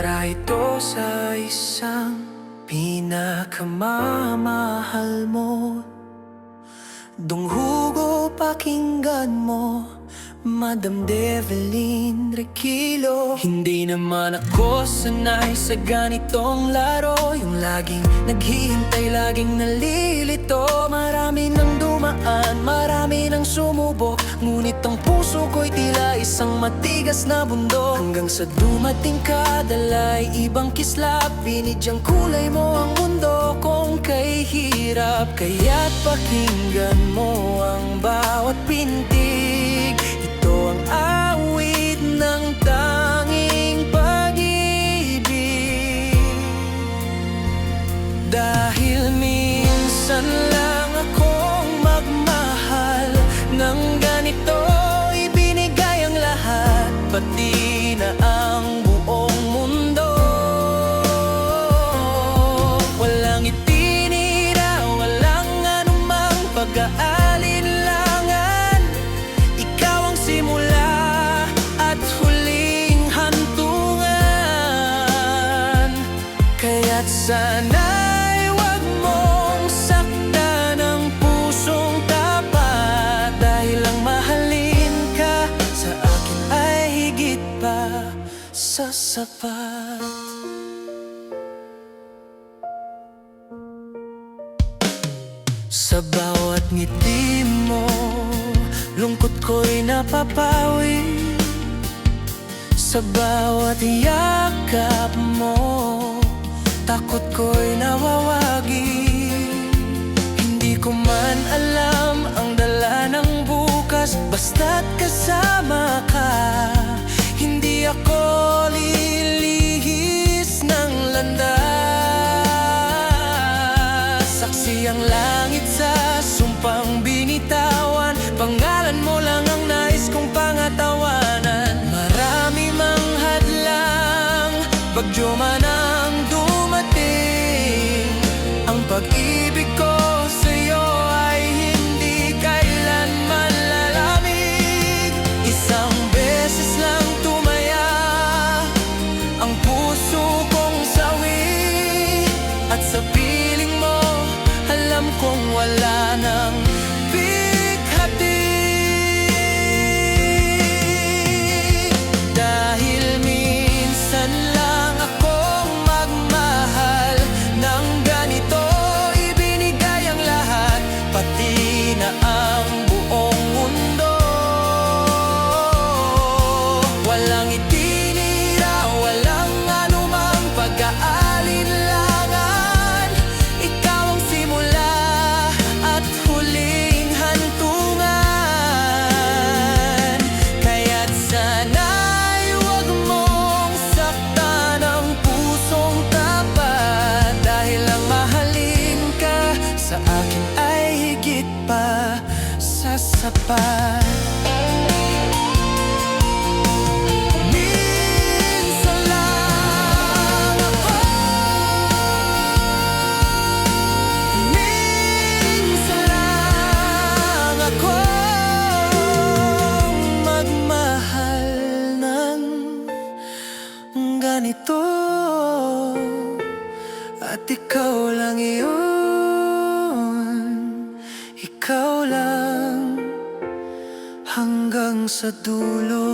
para ito sa isang pinakamamahal mo. Dunghugo, pakinggan mo, Madam Devlin Requilo. Hindi naman ako sanay sa ganitong laro, yung laging naghihintay, laging nalilito. Marami nang dumaan, marami nang sumubok, ngunit ang puso ko'y tila isang matigas na bundok. Hanggang sa dumating ka, dalay ibang kislap, binidyang kulay mo ang mundo kong kay hirap. Kaya't pakinggan mo ang bawat pintig, ito ang awit ng tanging pag-ibig. Dahil minsan lang akong magmahal ng ganito, ibinigay ang lahat, pati na ang buong mundo. Walang itinira, walang anumang pag-aalinlangan. Ikaw ang simula at huling hantungan. Kaya't sana'y wag mong saktan ang pusong tapat, dahil ang mahalin ka sa akin ay higit pa sa sapat. Sa bawat ngiti mo, lungkot ko'y napapawi. Sa bawat yakap mo, takot ko'y nawawagi. Hindi ko man alam ang dala ng bukas, basta't kasama ka. Hindi ako lilihis ng landas. Saksi ang langit sa sumpang binitawan, pangalan mo lang ang nais kong pangatawanan. Marami mang hadlang, bagyo man ang dumating, ang pag-ibig ko sa'yo ay hindi kailanman lalamig. Isang beses lang tumaya ang puso kong sawi, at sa piling mo alam kong wala nang bighati. Dahil minsan lang akong magmahal ng ganito, ibinigay ang lahat, pati na ang buong mundo. Walang itinira, walang anumang pag-aalinlangan. Ikaw ang simula at huling hantungan. Kaya't sana'y wag mong saktan ang pusong tapat, dahil ang mahalin ka sa akin ay higit pa sa sapat. Minsan lang ako, minsan lang akong magmahal ng ganito, at ikaw lang iyon, ikaw lang hanggang sa dulo.